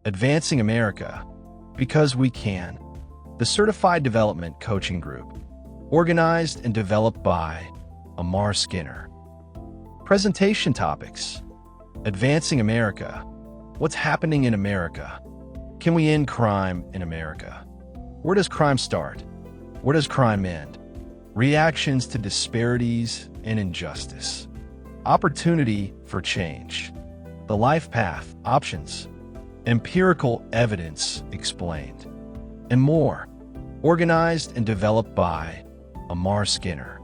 Advancing America, because we can. The Certified Development Coaching Group, organized and developed by Amar Skinner. Presentation topics: Advancing America. What's happening in America? Can we end crime in America? Where does crime start? Where does crime end? Reactions to disparities and injustice. Opportunity for change. The life path, options. Empirical evidence explained. And more. Organized and developed by Amar Skinner.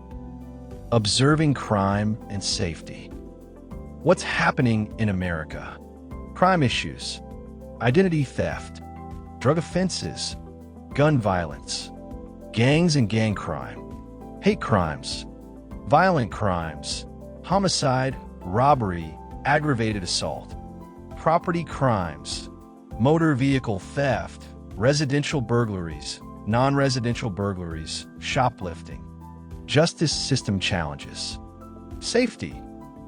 Observing crime and safety. What's happening in America? Crime issues. Identity theft. Drug offenses. Gun violence. Gangs and gang crime. Hate crimes. Violent crimes. Homicide, robbery, aggravated assault. Property crimes. Motor vehicle theft. Residential burglaries. Non-residential burglaries. Shoplifting. Justice system challenges. Safety.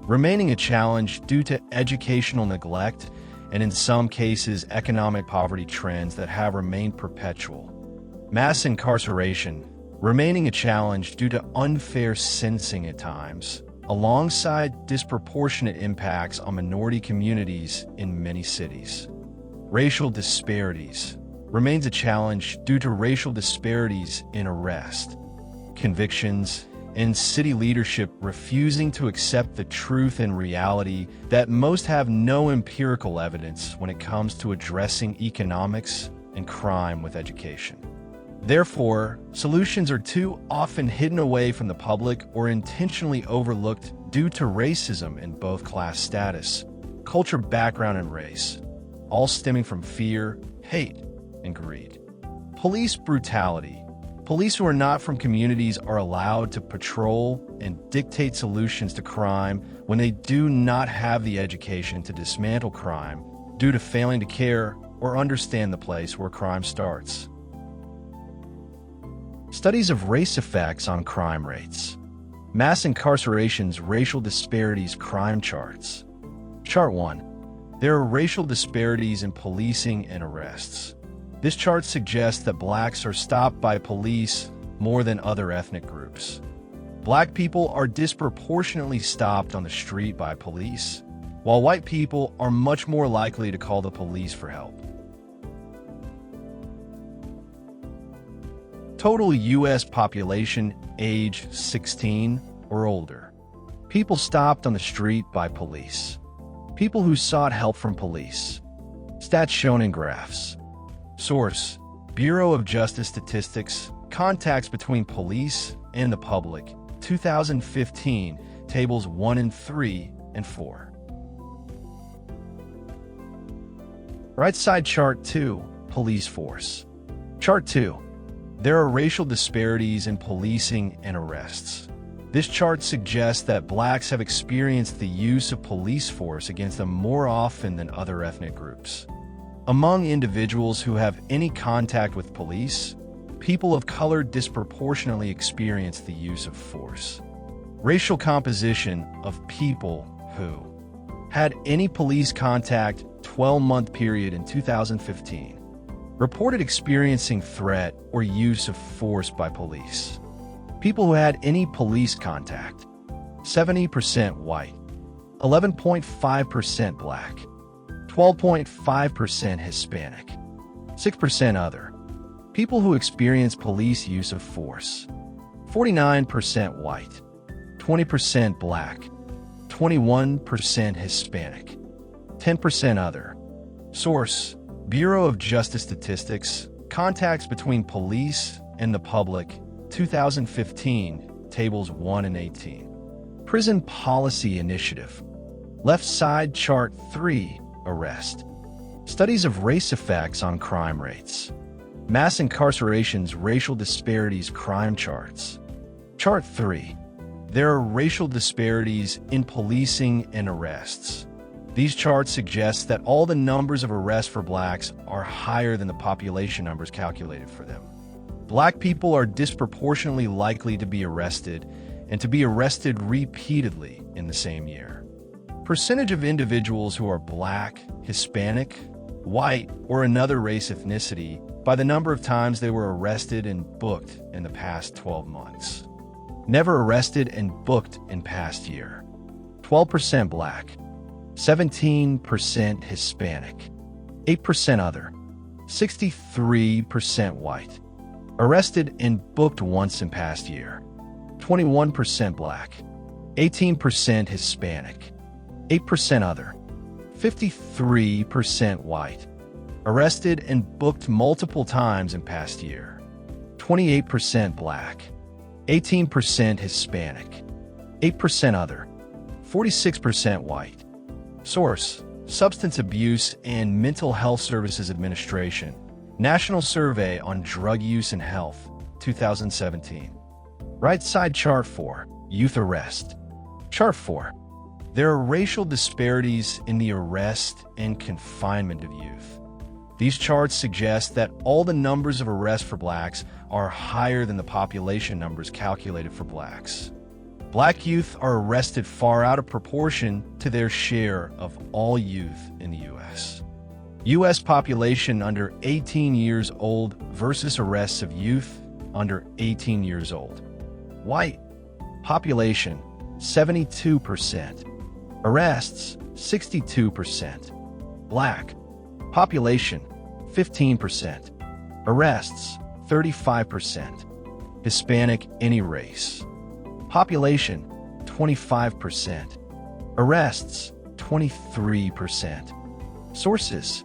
Remaining a challenge due to educational neglect and in some cases economic poverty trends that have remained perpetual. Mass incarceration. Remaining a challenge due to unfair sentencing at times, alongside disproportionate impacts on minority communities in many cities. Racial disparities. Remains a challenge due to racial disparities in arrest, convictions, and city leadership refusing to accept the truth and reality that most have no empirical evidence when it comes to addressing economics and crime with education. Therefore, solutions are too often hidden away from the public or intentionally overlooked due to racism in both class status, culture, background, and race, all stemming from fear, hate, and greed. Police brutality. Police who are not from communities are allowed to patrol and dictate solutions to crime when they do not have the education to dismantle crime due to failing to care or understand the place where crime starts. Studies of race effects on crime rates. Mass incarceration's racial disparities crime charts. Chart 1. There are racial disparities in policing and arrests. This chart suggests that blacks are stopped by police more than other ethnic groups. Black people are disproportionately stopped on the street by police, while white people are much more likely to call the police for help. Total U.S. population age 16 or older. People stopped on the street by police. People who sought help from police. Stats shown in graphs. Source: Bureau of Justice Statistics, Contacts between Police and the Public, 2015, Tables 1 and 3 and 4. Right side chart 2, Police Force. Chart 2. There are racial disparities in policing and arrests. This chart suggests that blacks have experienced the use of police force against them more often than other ethnic groups. Among individuals who have any contact with police, people of color disproportionately experience the use of force. Racial composition of people who had any police contact 12-month period in 2015 reported experiencing threat or use of force by police. People who had any police contact, 70% white, 11.5% black, 12.5% Hispanic, 6% other. People who experience police use of force, 49% white, 20% black, 21% Hispanic, 10% other. Source: Bureau of Justice Statistics, Contacts between Police and the Public, 2015, Tables 1 and 18. Prison Policy Initiative. Left side chart 3, Arrest. Studies of race effects on crime rates. Mass incarceration's racial disparities crime charts. Chart 3. There are racial disparities in policing and arrests. These charts suggest that all the numbers of arrests for blacks are higher than the population numbers calculated for them. Black people are disproportionately likely to be arrested and to be arrested repeatedly in the same year. Percentage of individuals who are black, Hispanic, white, or another race ethnicity by the number of times they were arrested and booked in the past 12 months. Never arrested and booked in past year. 12% Black, 17% Hispanic, 8% Other, 63% White. Arrested and booked once in past year. 21% Black, 18% Hispanic, 8% Other, 53% White. Arrested and booked multiple times in past year. 28% Black, 18% Hispanic, 8% Other, 46% White. Source: Substance Abuse and Mental Health Services Administration, National Survey on Drug Use and Health, 2017. Right side chart 4, Youth Arrest. Chart 4. There are racial disparities in the arrest and confinement of youth. These charts suggest that all the numbers of arrests for blacks are higher than the population numbers calculated for blacks. Black youth are arrested far out of proportion to their share of all youth in the U.S. U.S. population under 18 years old versus arrests of youth under 18 years old. White population 72%. Arrests 62%. Black population 15%. Arrests 35%. Hispanic any race. Population 25%. Arrests 23%. Sources: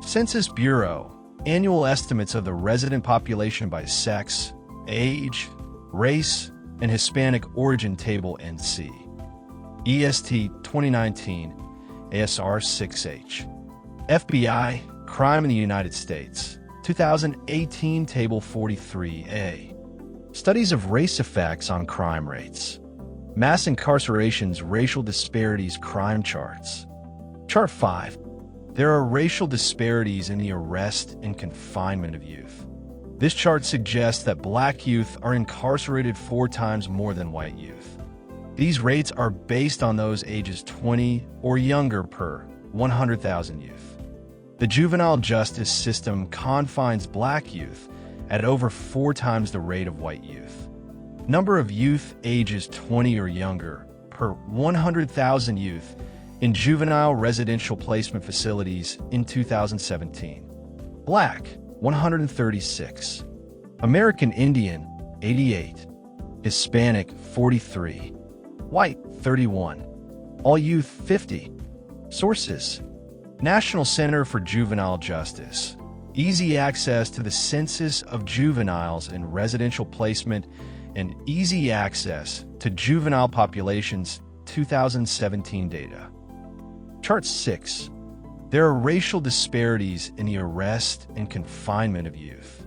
Census Bureau, annual estimates of the resident population by sex, age, race, and Hispanic origin table NC. EST 2019, ASR 6H. FBI, Crime in the United States, 2018 Table 43A. Studies of race effects on crime rates. Mass incarcerations, racial disparities, crime charts. Chart 5. There are racial disparities in the arrest and confinement of youth. This chart suggests that black youth are incarcerated 4 times more than white youth. These rates are based on those ages 20 or younger per 100,000 youth. The juvenile justice system confines black youth at over 4 times the rate of white youth. Number of youth ages 20 or younger per 100,000 youth in juvenile residential placement facilities in 2017. Black, 136. American Indian, 88. Hispanic, 43. White, 31. All youth, 50. Sources: National Center for Juvenile Justice. Easy access to the census of juveniles in residential placement and easy access to juvenile populations 2017 data. Chart 6. There are racial disparities in the arrest and confinement of youth.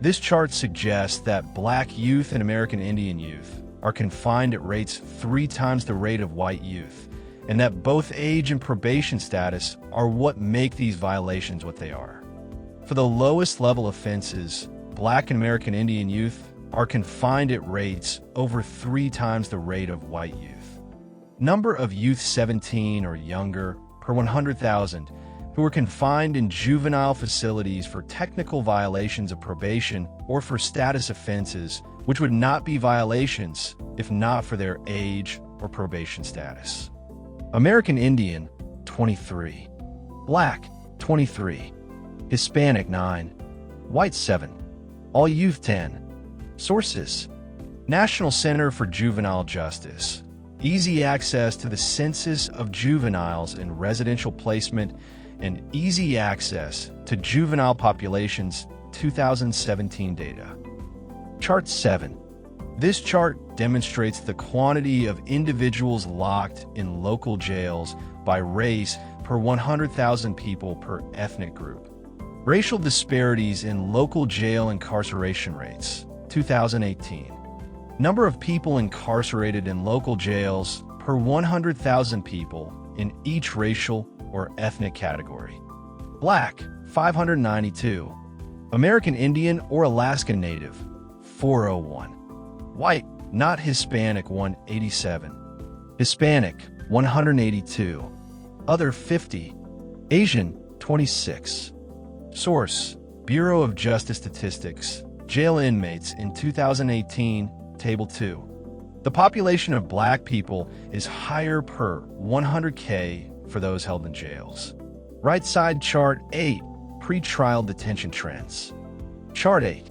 This chart suggests that black youth and American Indian youth are confined at rates 3 times the rate of white youth, and that both age and probation status are what make these violations what they are. For the lowest level offenses, black and American Indian youth are confined at rates over 3 times the rate of white youth. Number of youth 17 or younger per 100,000 who are confined in juvenile facilities for technical violations of probation or for status offenses, which would not be violations if not for their age or probation status. American Indian, 23. Black, 23. Hispanic, 9. White, 7. All youth, 10. Sources: National Center for Juvenile Justice. Easy access to the census of juveniles in residential placement and easy access to juvenile populations 2017 data. Chart 7. This chart demonstrates the quantity of individuals locked in local jails by race per 100,000 people per ethnic group. Racial disparities in local jail incarceration rates, 2018. Number of people incarcerated in local jails per 100,000 people in each racial or ethnic category. Black, 592. American Indian or Alaskan Native, 401. White, not Hispanic, 187. Hispanic, 182. Other, 50. Asian, 26. Source: Bureau of Justice Statistics, Jail Inmates in 2018, Table 2. The population of Black people is higher per 100K for those held in jails. Right side chart 8. Pre-trial detention trends. Chart 8.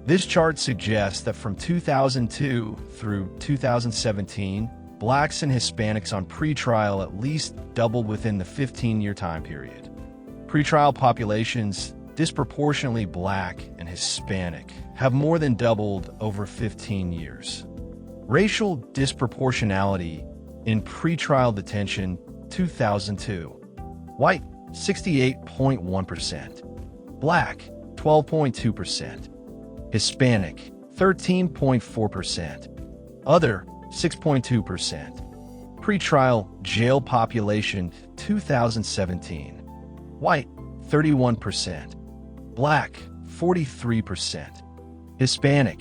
This chart suggests that from 2002 through 2017, Blacks and Hispanics on pretrial at least doubled within the 15-year time period. Pretrial populations, disproportionately Black and Hispanic, have more than doubled over 15 years. Racial disproportionality in pretrial detention, 2002. White, 68.1%. Black, 12.2%. Hispanic, 13.4%. Other, 6.2%. Pretrial jail population, 2017. White, 31%. Black, 43%. Hispanic,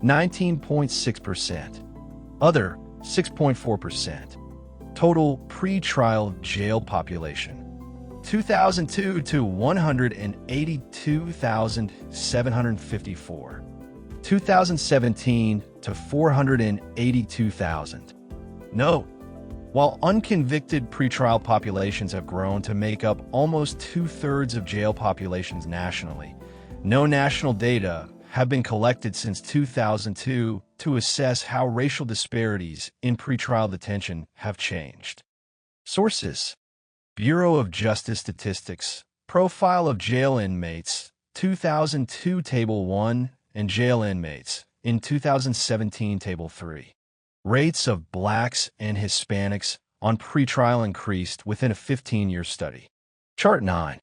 19.6%. Other, 6.4%. Total pretrial jail population, 2002 to 182,754. 2017 to 482,000. Note: while unconvicted pretrial populations have grown to make up almost 2/3 of jail populations nationally, no national data have been collected since 2002 to assess how racial disparities in pretrial detention have changed. Sources: Bureau of Justice Statistics, Profile of Jail Inmates, 2002 Table 1, and Jail Inmates in 2017 Table 3. Rates of Blacks and Hispanics on pretrial increased within a 15-year study. Chart 9.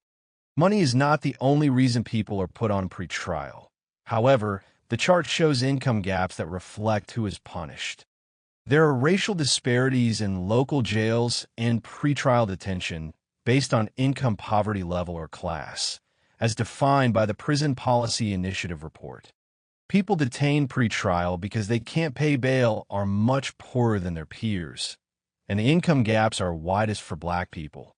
Money is not the only reason people are put on pretrial. However, the chart shows income gaps that reflect who is punished. There are racial disparities in local jails and pretrial detention based on income poverty level or class, as defined by the Prison Policy Initiative report. People detained pretrial because they can't pay bail are much poorer than their peers, and the income gaps are widest for Black people.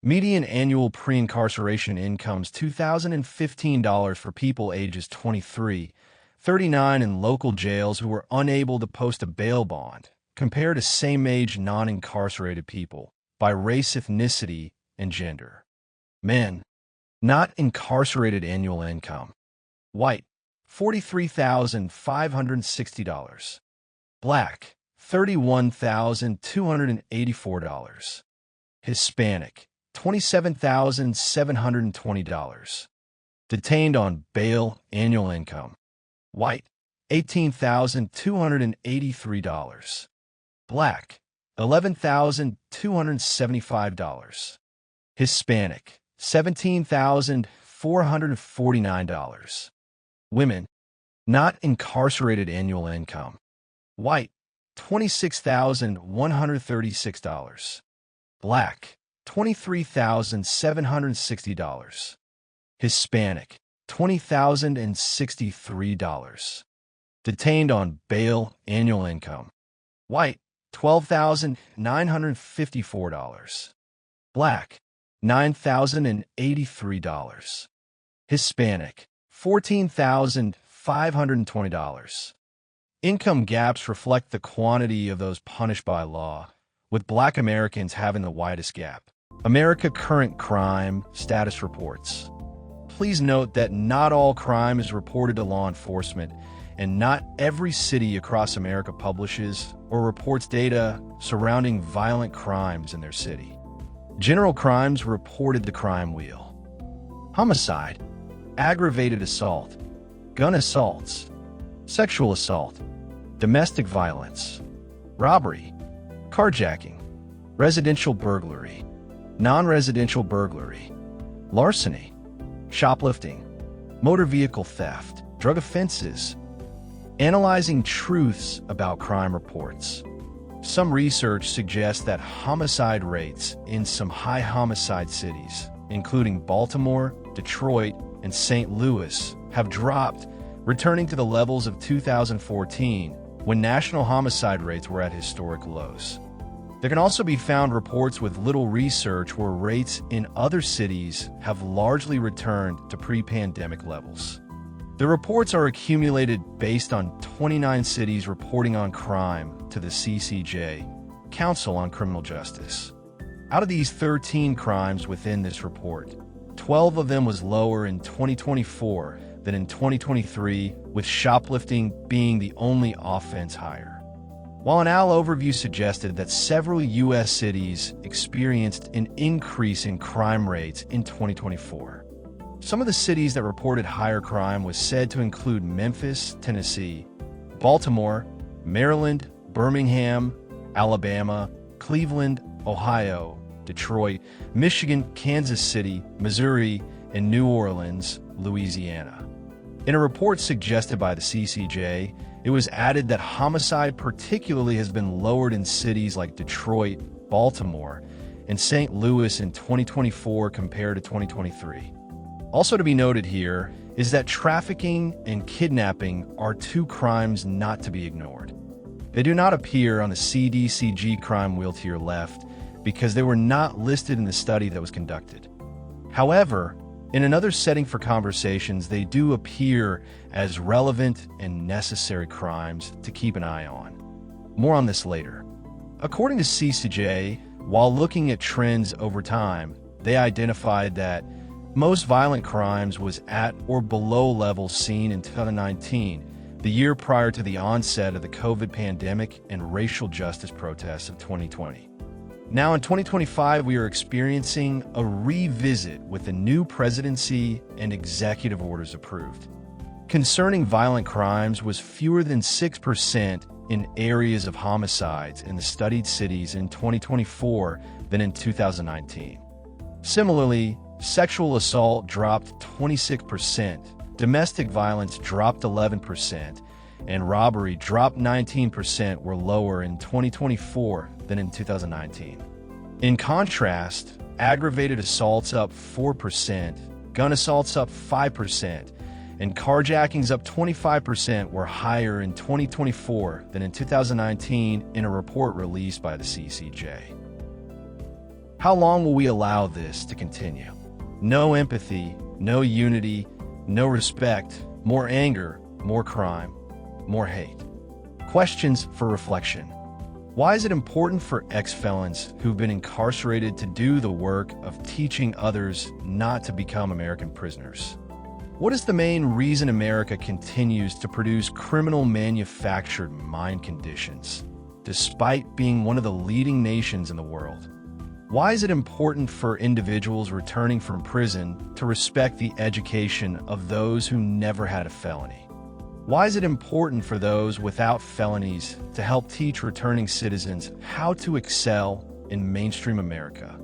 Median annual pre-incarceration incomes $2,015 for people ages 23, 39 in local jails who were unable to post a bail bond, compared to same-age non-incarcerated people by race, ethnicity, and gender. Men, not incarcerated annual income. White, $43,560. Black, $31,284. Hispanic, $27,720. Detained on bail annual income. White, $18,283. Black, $11,275. Hispanic, $17,449. Women, not incarcerated annual income. White, $26,136. Black, $23,760. Hispanic, $20,063. Detained on bail annual income. White, $12,954. Black, $9,083. Hispanic, $14,520. Income gaps reflect the quantity of those punished by law, with Black Americans having the widest gap. America Current Crime Status Reports. Please note that not all crime is reported to law enforcement, and not every city across America publishes or reports data surrounding violent crimes in their city. General crimes reported the crime wheel: homicide, aggravated assault, gun assaults, sexual assault, domestic violence, robbery, carjacking, residential burglary, non-residential burglary, larceny, shoplifting, motor vehicle theft, drug offenses. Analyzing truths about crime reports. Some research suggests that homicide rates in some high homicide cities, including Baltimore, Detroit, and St. Louis, have dropped, returning to the levels of 2014, when national homicide rates were at historic lows. There can also be found reports with little research where rates in other cities have largely returned to pre-pandemic levels. The reports are accumulated based on 29 cities reporting on crime to the CCJ, Council on Criminal Justice. Out of these 13 crimes within this report, 12 of them was lower in 2024 than in 2023, with shoplifting being the only offense higher. While an OWL overview suggested that several U.S. cities experienced an increase in crime rates in 2024, some of the cities that reported higher crime was said to include Memphis, Tennessee, Baltimore, Maryland, Birmingham, Alabama, Cleveland, Ohio, Detroit, Michigan, Kansas City, Missouri, and New Orleans, Louisiana. In a report suggested by the CCJ, it was added that homicide particularly has been lowered in cities like Detroit, Baltimore, and St. Louis in 2024 compared to 2023. Also to be noted here is that trafficking and kidnapping are two crimes not to be ignored. They do not appear on the CDCG crime wheel to your left because they were not listed in the study that was conducted. However, in another setting for conversations, they do appear as relevant and necessary crimes to keep an eye on. More on this later. According to CCJ, while looking at trends over time, they identified that most violent crimes was at or below levels seen in 2019, the year prior to the onset of the COVID pandemic and racial justice protests of 2020. Now in 2025, we are experiencing a revisit with the new presidency and executive orders approved. Concerning violent crimes was fewer than 6% in areas of homicides in the studied cities in 2024 than in 2019. Similarly, sexual assault dropped 26%, domestic violence dropped 11%, and robbery dropped 19% were lower in 2024 than in 2019. In contrast, aggravated assaults up 4%, gun assaults up 5%, and carjackings up 25% were higher in 2024 than in 2019 in a report released by the CCJ. How long will we allow this to continue? No empathy, no unity, no respect, more anger, more crime, more hate. Questions for reflection. Why is it important for ex-felons who've been incarcerated to do the work of teaching others not to become American prisoners? What is the main reason America continues to produce criminal manufactured mind conditions, despite being one of the leading nations in the world? Why is it important for individuals returning from prison to respect the education of those who never had a felony? Why is it important for those without felonies to help teach returning citizens how to excel in mainstream America?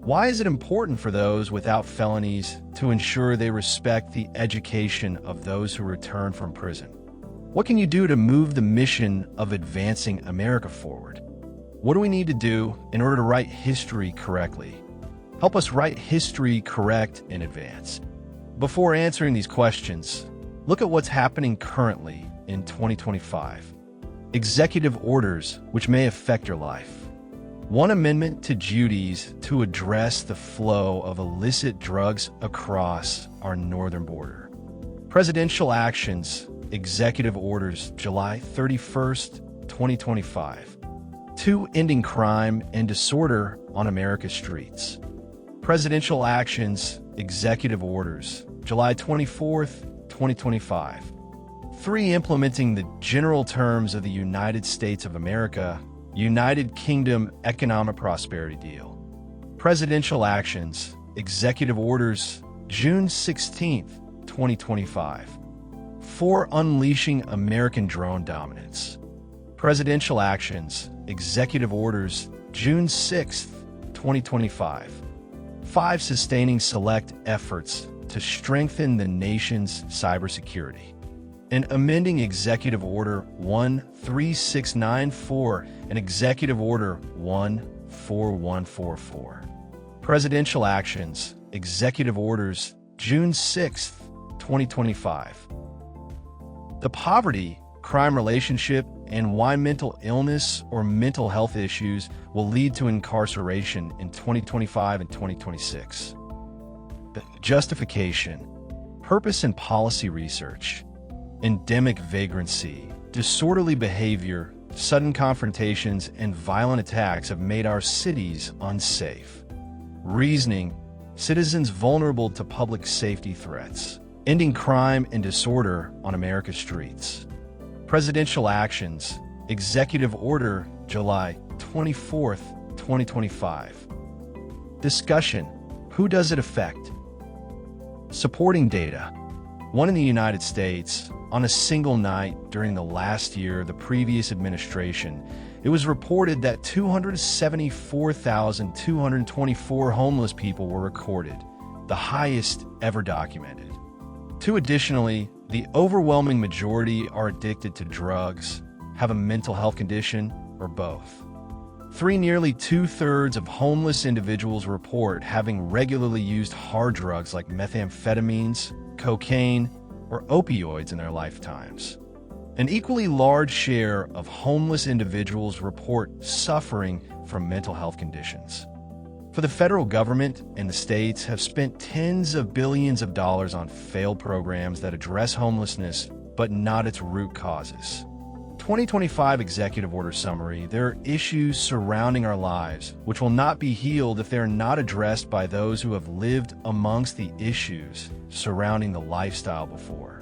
Why is it important for those without felonies to ensure they respect the education of those who return from prison? What can you do to move the mission of advancing America forward? What do we need to do in order to write history correctly? Help us write history correct in advance. Before answering these questions, look at what's happening currently in 2025. Executive orders which may affect your life. One amendment to duties to address the flow of illicit drugs across our northern border. Presidential actions, executive orders, July 31st, 2025. 2. Ending crime and disorder on America's streets. Presidential actions, executive orders, July 24th, 2025. 3. Implementing the general terms of the United States of America, United Kingdom Economic Prosperity Deal. Presidential actions, executive orders, June 16th, 2025. 4. Unleashing American drone dominance. Presidential actions, executive orders, June 6th, 2025. 5. Sustaining select efforts to strengthen the nation's cybersecurity. And amending Executive Order 13694 and Executive Order 14144. Presidential actions, executive orders, June 6th, 2025. The poverty, crime relationship, and why mental illness or mental health issues will lead to incarceration in 2025 and 2026. The justification, purpose and policy research, endemic vagrancy, disorderly behavior, sudden confrontations, and violent attacks have made our cities unsafe. Reasoning, citizens vulnerable to public safety threats, ending crime and disorder on America's streets. Presidential actions, Executive Order, July 24, 2025. Discussion, who does it affect? Supporting data. One in the United States, on a single night during the last year of the previous administration, it was reported that 274,224 homeless people were recorded, the highest ever documented. Two, additionally, the overwhelming majority are addicted to drugs, have a mental health condition, or both. Three, nearly two-thirds of homeless individuals report having regularly used hard drugs like methamphetamines, cocaine, or opioids in their lifetimes. An equally large share of homeless individuals report suffering from mental health conditions. For the federal government and the states have spent tens of billions of dollars on failed programs that address homelessness, but not its root causes. 2025 Executive Order Summary. There are issues surrounding our lives which will not be healed if they are not addressed by those who have lived amongst the issues surrounding the lifestyle before.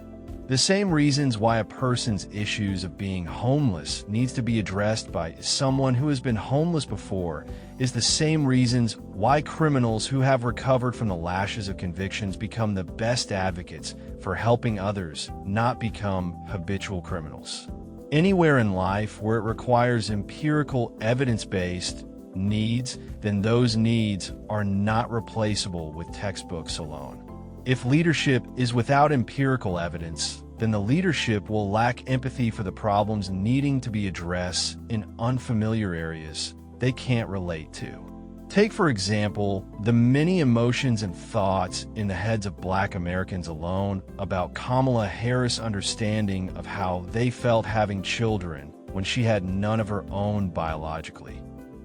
The same reasons why a person's issues of being homeless needs to be addressed by someone who has been homeless before is the same reasons why criminals who have recovered from the lashes of convictions become the best advocates for helping others not become habitual criminals. Anywhere in life where it requires empirical evidence-based needs, then those needs are not replaceable with textbooks alone. If leadership is without empirical evidence, then the leadership will lack empathy for the problems needing to be addressed in unfamiliar areas they can't relate to. Take, for example, the many emotions and thoughts in the heads of Black Americans alone about Kamala Harris' understanding of how they felt having children when she had none of her own biologically.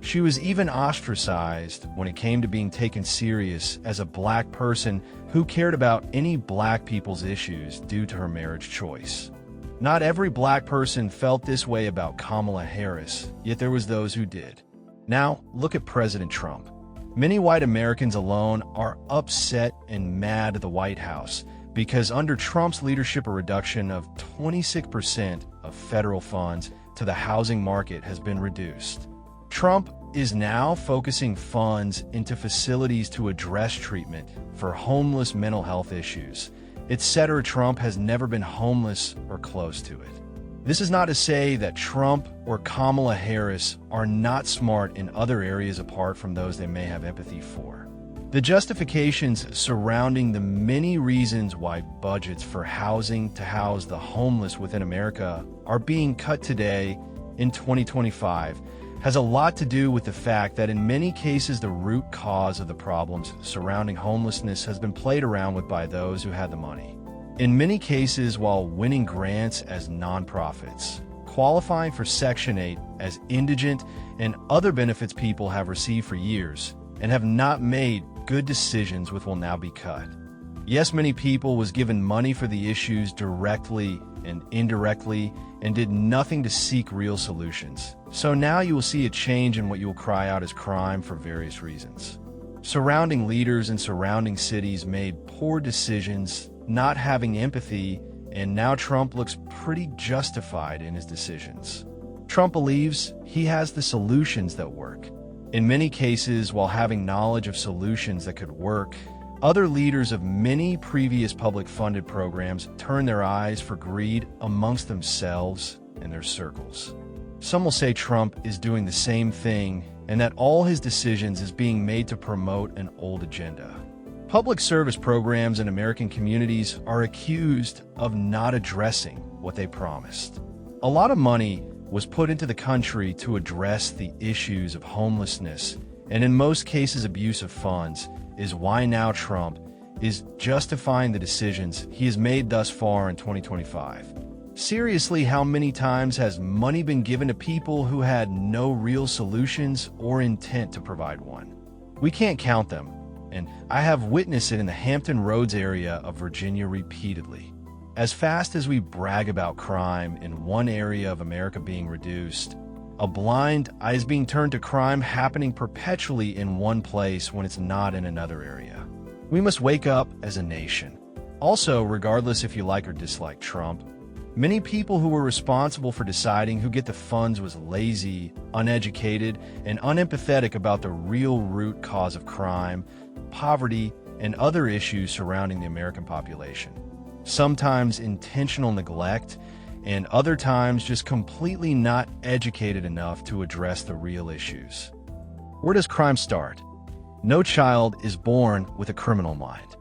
She was even ostracized when it came to being taken serious as a Black person who cared about any Black people's issues due to her marriage choice. Not every Black person felt this way about Kamala Harris, yet there was those who did. Now, look at President Trump. Many white Americans alone are upset and mad at the White House because under Trump's leadership, a reduction of 26% of federal funds to the housing market has been reduced. Trump is now focusing funds into facilities to address treatment for homeless mental health issues, etc. Trump has never been homeless or close to it. This is not to say that Trump or Kamala Harris are not smart in other areas apart from those they may have empathy for. The justifications surrounding the many reasons why budgets for housing to house the homeless within America are being cut today in 2025 has a lot to do with the fact that in many cases the root cause of the problems surrounding homelessness has been played around with by those who had the money. In many cases, while winning grants as nonprofits, qualifying for Section 8 as indigent and other benefits people have received for years and have not made good decisions with will now be cut. Yes, many people was given money for the issues directly and indirectly and did nothing to seek real solutions. So now you will see a change in what you will cry out as crime for various reasons. Surrounding leaders and surrounding cities made poor decisions, not having empathy, and now Trump looks pretty justified in his decisions. Trump believes he has the solutions that work. In many cases, while having knowledge of solutions that could work, other leaders of many previous public-funded programs turn their eyes for greed amongst themselves and their circles. Some will say Trump is doing the same thing and that all his decisions is being made to promote an old agenda. Public service programs in American communities are accused of not addressing what they promised. A lot of money was put into the country to address the issues of homelessness, and in most cases abuse of funds, is why now Trump is justifying the decisions he has made thus far in 2025. Seriously, how many times has money been given to people who had no real solutions or intent to provide one? We can't count them, and I have witnessed it in the Hampton Roads area of Virginia repeatedly. As fast as we brag about crime in one area of America being reduced, a blind eye is being turned to crime happening perpetually in one place when it's not in another area. We must wake up as a nation. Also, regardless if you like or dislike Trump, many people who were responsible for deciding who get the funds was lazy, uneducated, and unempathetic about the real root cause of crime, poverty, and other issues surrounding the American population. Sometimes intentional neglect, and other times just completely not educated enough to address the real issues. Where does crime start? No child is born with a criminal mind.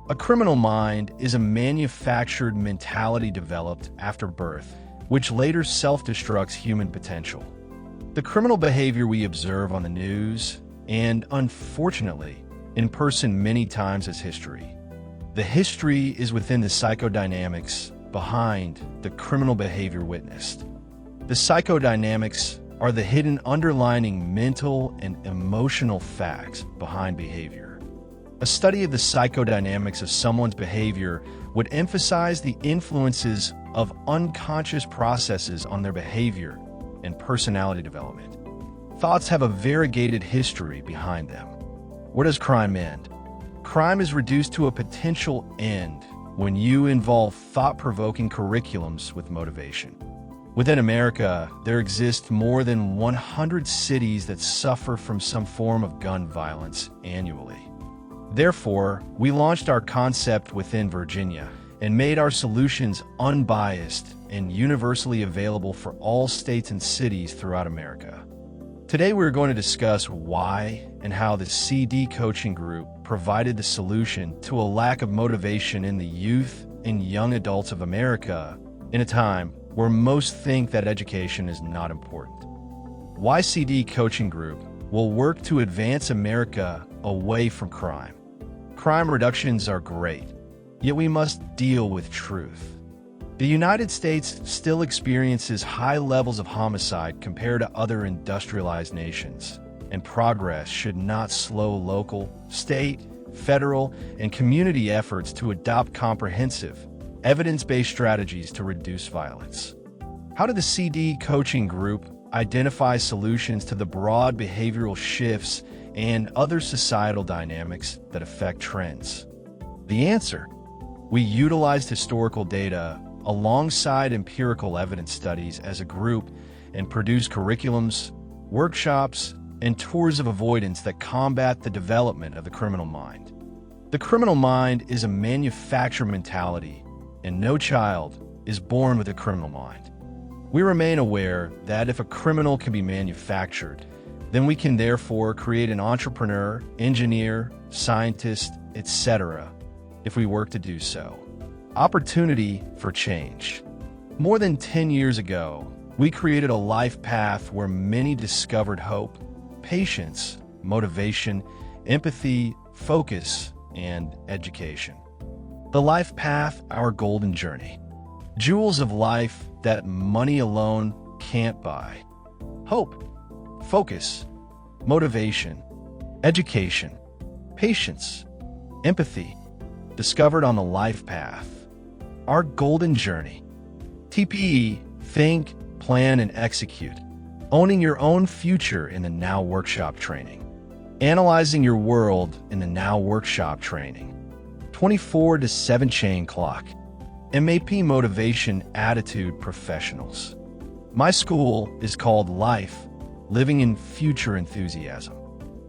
A criminal mind is a manufactured mentality developed after birth, which later self-destructs human potential. The criminal behavior we observe on the news, and unfortunately, in person many times is history. The history is within the psychodynamics behind the criminal behavior witnessed. The psychodynamics are the hidden underlying mental and emotional facts behind behavior. A study of the psychodynamics of someone's behavior would emphasize the influences of unconscious processes on their behavior and personality development. Thoughts have a variegated history behind them. Where does crime end? Crime is reduced to a potential end when you involve thought-provoking curriculums with motivation. Within America, there exist more than 100 cities that suffer from some form of gun violence annually. Therefore, we launched our concept within Virginia and made our solutions unbiased and universally available for all states and cities throughout America. Today, we're going to discuss why and how the CD Coaching Group provided the solution to a lack of motivation in the youth and young adults of America in a time where most think that education is not important. Why CD Coaching Group will work to advance America away from crime. Crime reductions are great, yet we must deal with truth. The United States still experiences high levels of homicide compared to other industrialized nations, and progress should not slow local, state, federal, and community efforts to adopt comprehensive, evidence-based strategies to reduce violence. How did the CD Coaching Group identify solutions to the broad behavioral shifts and other societal dynamics that affect trends? The answer: we utilized historical data alongside empirical evidence studies as a group and produce curriculums, workshops, and tours of avoidance that combat the development of the criminal mind. The criminal mind is a manufactured mentality, and no child is born with a criminal mind. We remain aware that if a criminal can be manufactured, then we can therefore create an entrepreneur, engineer, scientist, etc. if we work to do so. Opportunity for change. More than 10 years ago, we created a life path where many discovered hope, patience, motivation, empathy, focus, and education. The life path, our golden journey. Jewels of life that money alone can't buy. Hope, focus, motivation, education, patience, empathy, discovered on the life path. Our golden journey. TPE, think, plan, and execute. Owning your own future in the Now Workshop training. Analyzing your world in the Now Workshop training. 24/7 chain clock. MAP Motivation Attitude Professionals. My school is called Life, Living in Future Enthusiasm.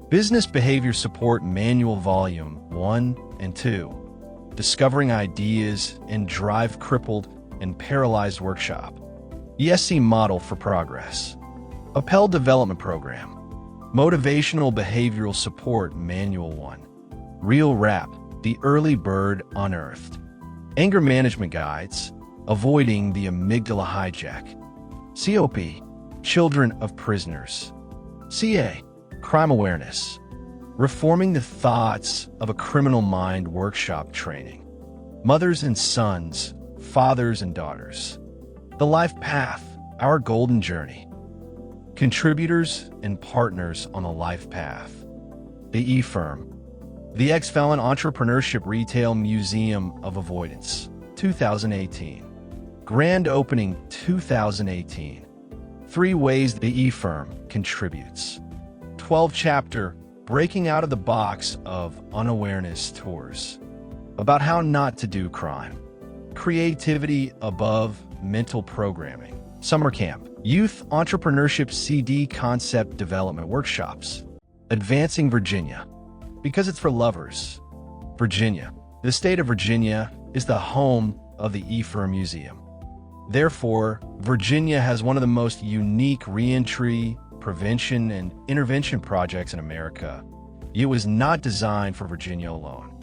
Business Behavior Support Manual Volume 1 and 2. Discovering Ideas and Drive Crippled and Paralyzed Workshop. ESC Model for Progress. Appel Development Program. Motivational Behavioral Support Manual 1. Real Rap, The Early Bird Unearthed. Anger Management Guides, Avoiding the Amygdala Hijack. COP, Children of Prisoners. CA, Crime Awareness. Reforming the Thoughts of a Criminal Mind Workshop Training. Mothers and Sons, Fathers and Daughters. The Life Path, Our Golden Journey. Contributors and partners on the Life Path. The E.F.E.R.M. The Ex-Felon Entrepreneurship Retail Museum of Avoidance, 2018. Grand Opening 2018. 3 ways the E.F.E.R.M. contributes. 12-chapter Breaking Out of the Box of Unawareness Tours. About how not to do crime. Creativity above mental programming. Summer Camp. Youth Entrepreneurship CD Concept Development Workshops. Advancing Virginia. Because it's for lovers. Virginia. The state of Virginia is the home of the E.F.E.R.M Museum. Therefore, Virginia has one of the most unique reentry, prevention, and intervention projects in America. It was not designed for Virginia alone.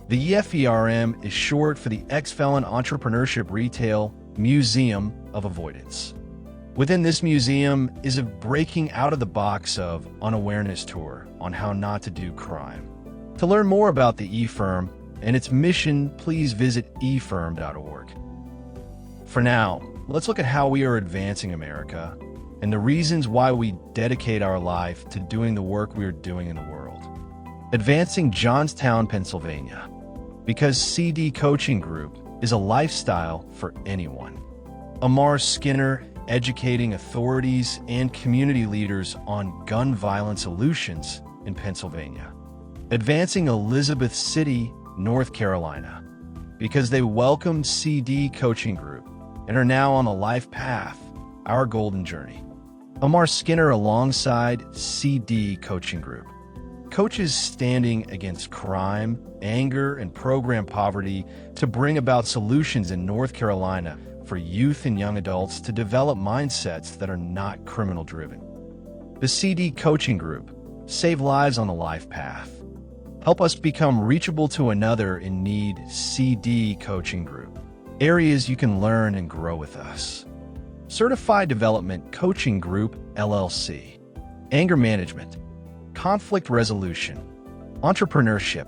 The E.F.E.R.M is short for the Ex-Felon Entrepreneurship Retail Museum of Avoidance. Within this museum is a breaking out of the box of unawareness tour on how not to do crime. To learn more about the E.F.E.R.M and its mission, please visit E.F.E.R.M.org. For now, let's look at how we are advancing America and the reasons why we dedicate our life to doing the work we are doing in the world. Advancing Johnstown, Pennsylvania. Because CD Coaching Group is a lifestyle for anyone. Amar Skinner, educating authorities and community leaders on gun violence solutions in Pennsylvania. Advancing Elizabeth City, North Carolina. Because they welcomed CD Coaching Group and are now on the Life Path, Our Golden Journey. Amar Skinner alongside CD Coaching Group. Coaches standing against crime, anger, and program poverty to bring about solutions in North Carolina for youth and young adults to develop mindsets that are not criminal-driven. The CD Coaching Group. Save lives on the Life Path. Help us become reachable to another in need. CD Coaching Group. Areas you can learn and grow with us. Certified Development Coaching Group, LLC. Anger Management. Conflict Resolution. Entrepreneurship.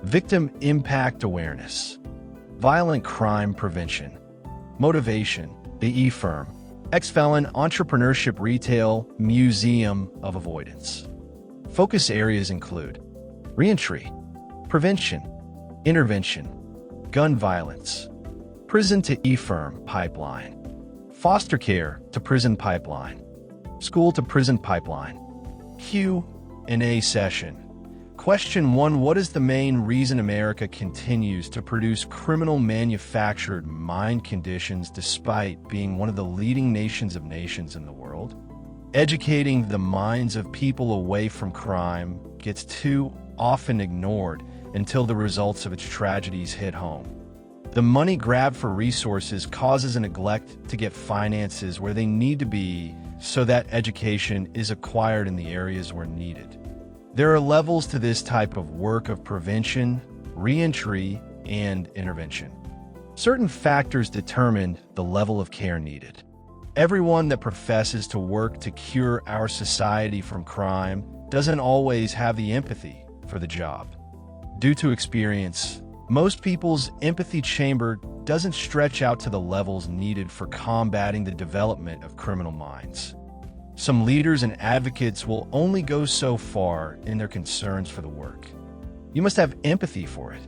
Victim Impact Awareness. Violent Crime Prevention. Motivation. The E.F.E.R.M. Ex-Felon Entrepreneurship Retail Museum of Avoidance. Focus areas include reentry, prevention, intervention, gun violence, prison to E.F.E.R.M pipeline, foster care to prison pipeline, school to prison pipeline. Q&A session. Question 1. What is the main reason America continues to produce criminal manufactured mind conditions despite being one of the leading nations of nations in the world? Educating the minds of people away from crime gets too often ignored until the results of its tragedies hit home. The money grab for resources causes a neglect to get finances where they need to be so that education is acquired in the areas where needed. There are levels to this type of work of prevention, reentry, and intervention. Certain factors determine the level of care needed. Everyone that professes to work to cure our society from crime doesn't always have the empathy for the job. Due to experience, most people's empathy chamber doesn't stretch out to the levels needed for combating the development of criminal minds. Some leaders and advocates will only go so far in their concerns for the work. You must have empathy for it.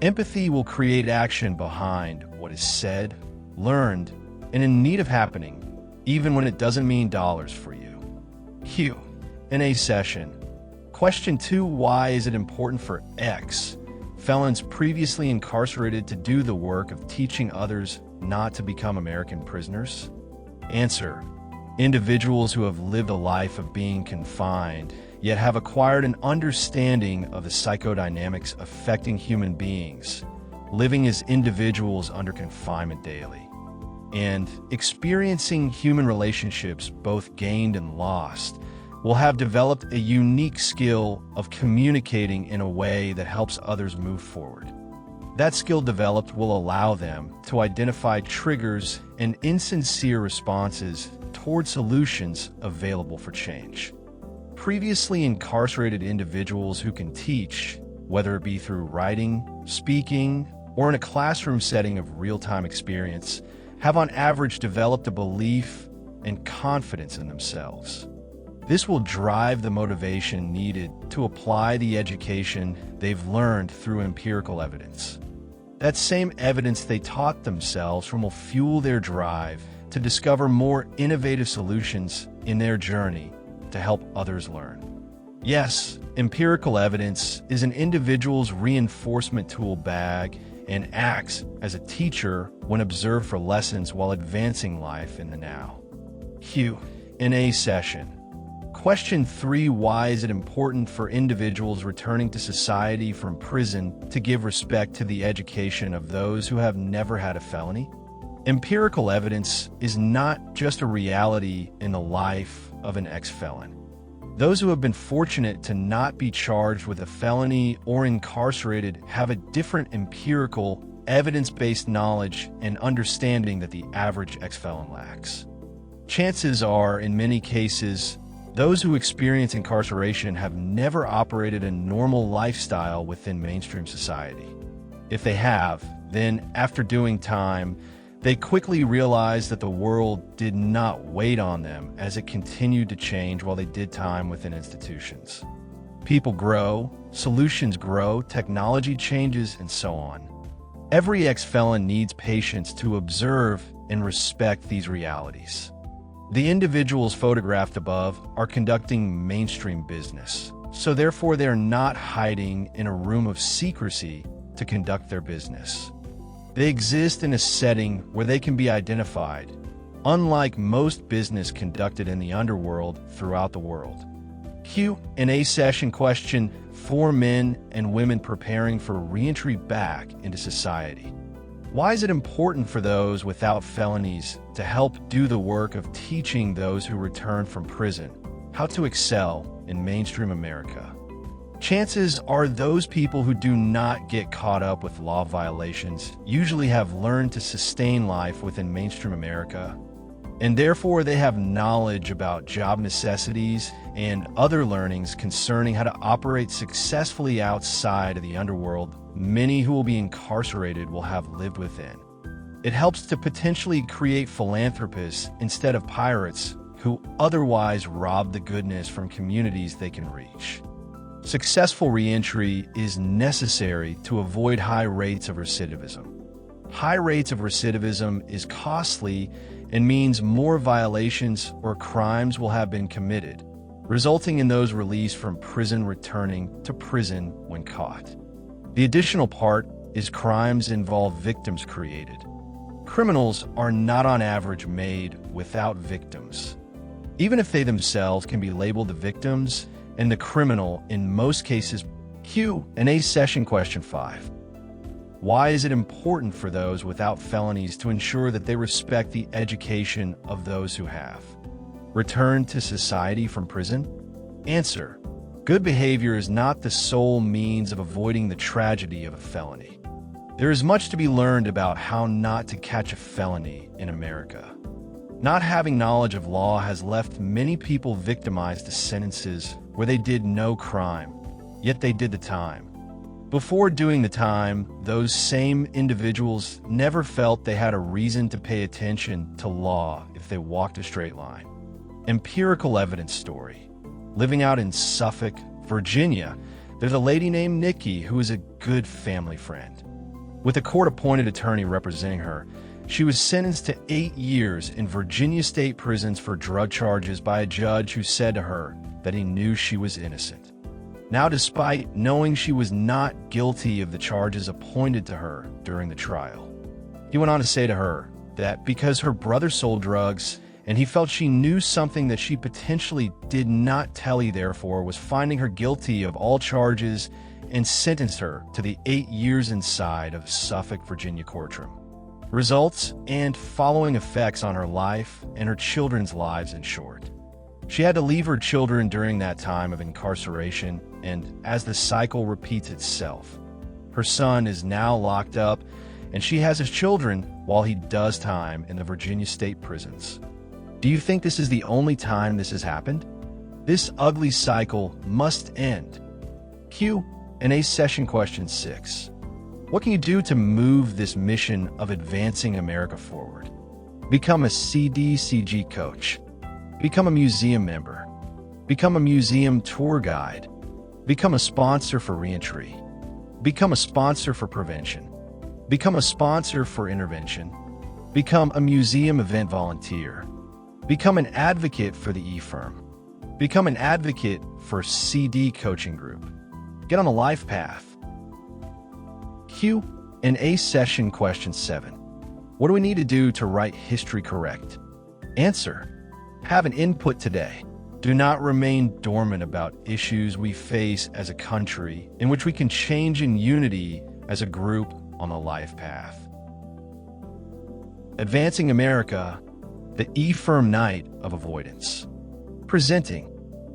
Empathy will create action behind what is said, learned, and in need of happening, even when it doesn't mean dollars for you. Q&A session. Question 2. Why is it important for ex-felons previously incarcerated to do the work of teaching others not to become American prisoners? Answer. Individuals who have lived a life of being confined, yet have acquired an understanding of the psychodynamics affecting human beings, living as individuals under confinement daily, and experiencing human relationships both gained and lost, will have developed a unique skill of communicating in a way that helps others move forward. That skill developed will allow them to identify triggers and insincere responses toward solutions available for change. Previously incarcerated individuals who can teach, whether it be through writing, speaking, or in a classroom setting of real-time experience, have on average developed a belief and confidence in themselves. This will drive the motivation needed to apply the education they've learned through empirical evidence. That same evidence they taught themselves will fuel their drive to discover more innovative solutions in their journey to help others learn. Yes, empirical evidence is an individual's reinforcement tool bag and acts as a teacher when observed for lessons while advancing life in the now. Q&A session. Question 3. Why is it important for individuals returning to society from prison to give respect to the education of those who have never had a felony? Empirical evidence is not just a reality in the life of an ex-felon. Those who have been fortunate to not be charged with a felony or incarcerated have a different empirical, evidence-based knowledge and understanding that the average ex-felon lacks. Chances are, in many cases, those who experience incarceration have never operated a normal lifestyle within mainstream society. If they have, then after doing time, they quickly realize that the world did not wait on them as it continued to change while they did time within institutions. People grow, solutions grow, technology changes, and so on. Every ex-felon needs patience to observe and respect these realities. The individuals photographed above are conducting mainstream business, so therefore they're not hiding in a room of secrecy to conduct their business. They exist in a setting where they can be identified, unlike most business conducted in the underworld throughout the world. Q&A session. Question 4. Men and women preparing for reentry back into society. Why is it important for those without felonies to help do the work of teaching those who return from prison how to excel in mainstream America? Chances are those people who do not get caught up with law violations usually have learned to sustain life within mainstream America, and therefore they have knowledge about job necessities and other learnings concerning how to operate successfully outside of the underworld many who will be incarcerated will have lived within. It helps to potentially create philanthropists instead of pirates who otherwise rob the goodness from communities they can reach. Successful reentry is necessary to avoid high rates of recidivism. High rates of recidivism is costly and means more violations or crimes will have been committed, resulting in those released from prison returning to prison when caught. The additional part is crimes involve victims created. Criminals are not on average made without victims. Even if they themselves can be labeled the victims and the criminal in most cases. Q&A session. Question 5. Why is it important for those without felonies to ensure that they respect the education of those who have returned to society from prison? Answer. Good behavior is not the sole means of avoiding the tragedy of a felony. There is much to be learned about how not to catch a felony in America. Not having knowledge of law has left many people victimized to sentences where they did no crime, yet they did the time. Before doing the time, those same individuals never felt they had a reason to pay attention to law if they walked a straight line. Empirical evidence story. Living out in Suffolk, Virginia, there's a lady named Nikki who is a good family friend. With a court-appointed attorney representing her, she was sentenced to 8 years in Virginia state prisons for drug charges by a judge who said to her that he knew she was innocent. Now, despite knowing she was not guilty of the charges appointed to her during the trial, he went on to say to her that because her brother sold drugs and he felt she knew something that she potentially did not tell, he therefore was finding her guilty of all charges and sentenced her to the 8 years inside of Suffolk, Virginia courtroom. Results and following effects on her life and her children's lives in short. She had to leave her children during that time of incarceration, and as the cycle repeats itself, her son is now locked up and she has his children while he does time in the Virginia state prisons. Do you think this is the only time this has happened? This ugly cycle must end. Q&A session. Question 6. What can you do to move this mission of advancing America forward? Become a CDCG coach. Become a museum member. Become a museum tour guide. Become a sponsor for Reentry. Become a sponsor for prevention. Become a sponsor for intervention. Become a museum event volunteer. Become an advocate for the E.F.E.R.M. Become an advocate for CD Coaching Group. Get on the life path. Q&A session question 7. What do we need to do to write history correct? Answer: have an input today. Do not remain dormant about issues we face as a country in which we can change in unity as a group on the life path. Advancing America, the E.F.E.R.M Night of Avoidance. Presenting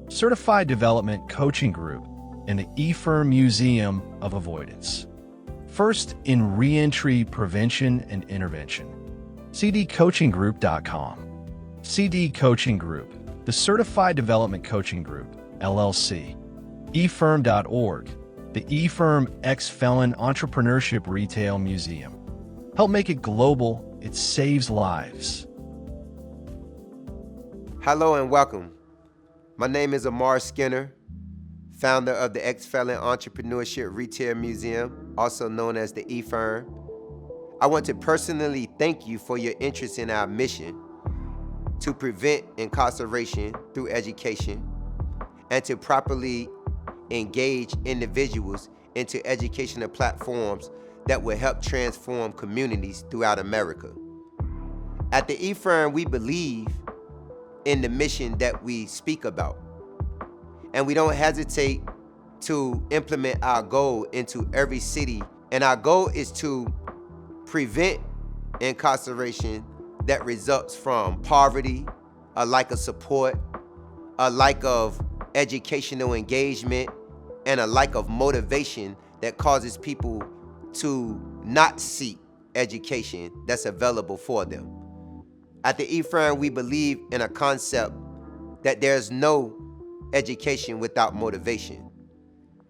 Certified Development Coaching Group in the E.F.E.R.M Museum of Avoidance. First in Reentry Prevention and Intervention. cdcoachinggroup.com. CD Coaching Group, the Certified Development Coaching Group, LLC. E.F.E.R.M.org, the E.F.E.R.M Ex-Felon Entrepreneurship Retail Museum. Help make it global. It saves lives. Hello and welcome. My name is E.F.E.R. Skinner, founder of the Ex-Felon Entrepreneurship Retail Museum, also known as the E.F.E.R.M. I want to personally thank you for your interest in our mission to prevent incarceration through education and to properly engage individuals into educational platforms that will help transform communities throughout America. At the E.F.E.R.M, we believe in the mission that we speak about, and we don't hesitate to implement our goal into every city, and our goal is to prevent incarceration that results from poverty, a lack of support, a lack of educational engagement, and a lack of motivation that causes people to not seek education that's available for them. At the E.F.E.R.M, we believe in a concept that there's no education without motivation.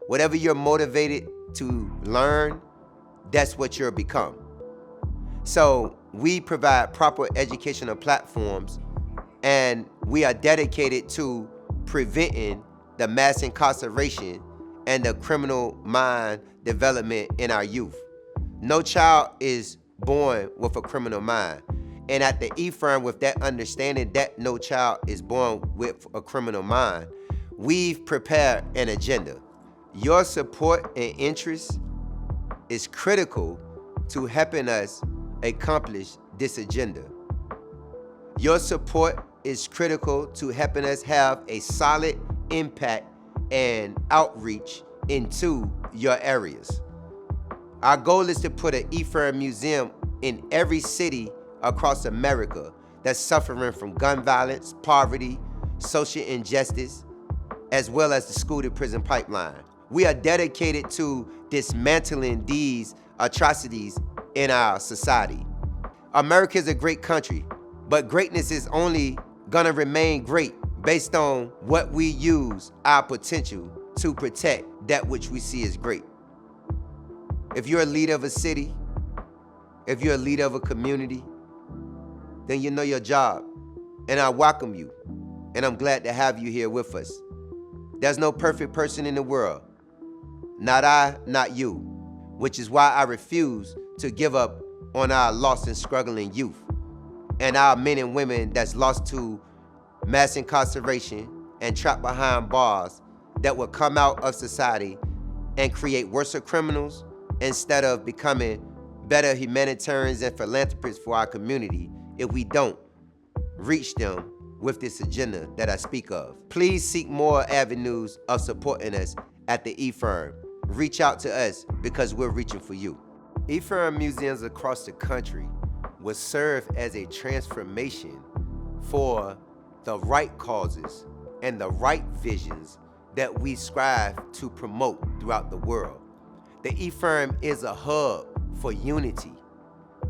Whatever you're motivated to learn, that's what you'll become. So we provide proper educational platforms, and we are dedicated to preventing the mass incarceration and the criminal mind development in our youth. No child is born with a criminal mind. And at the E.F.E.R.M, with that understanding that no child is born with a criminal mind, we've prepared an agenda. Your support and interest is critical to helping us accomplish this agenda. Your support is critical to helping us have a solid impact and outreach into your areas. Our goal is to put an E.F.E.R.M museum in every city across America that's suffering from gun violence, poverty, social injustice, as well as the school-to-prison pipeline. We are dedicated to dismantling these atrocities in our society. America is a great country, but greatness is only gonna remain great based on what we use our potential to protect that which we see as great. If you're a leader of a city, if you're a leader of a community, then you know your job, and I welcome you, and I'm glad to have you here with us. There's no perfect person in the world, not I, not you, which is why I refuse to give up on our lost and struggling youth, and our men and women that's lost to mass incarceration and trapped behind bars that will come out of society and create worse criminals instead of becoming better humanitarians and philanthropists for our community if we don't reach them with this agenda that I speak of. Please seek more avenues of supporting us at the E.F.E.R.M. Reach out to us because we're reaching for you. E.F.E.R.M museums across the country will serve as a transformation for the right causes and the right visions that we strive to promote throughout the world. The E.F.E.R.M is a hub for unity.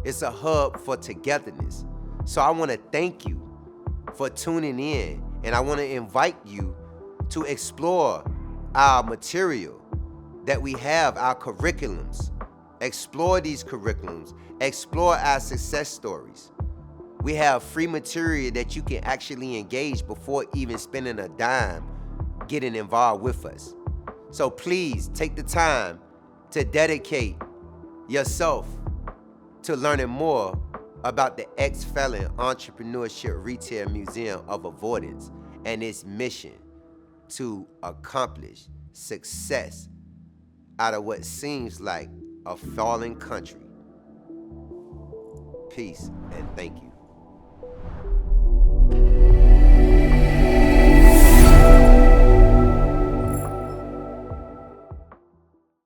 It's a hub for togetherness. So I want to thank you for tuning in, and I want to invite you to explore our material that we have, our curriculums. Explore these curriculums, explore our success stories. We have free material that you can actually engage before even spending a dime getting involved with us. So please take the time to dedicate yourself to learning more about the Ex-Felon Entrepreneurship Retail Museum of Avoidance and its mission to accomplish success out of what seems like a fallen country. Peace and thank you.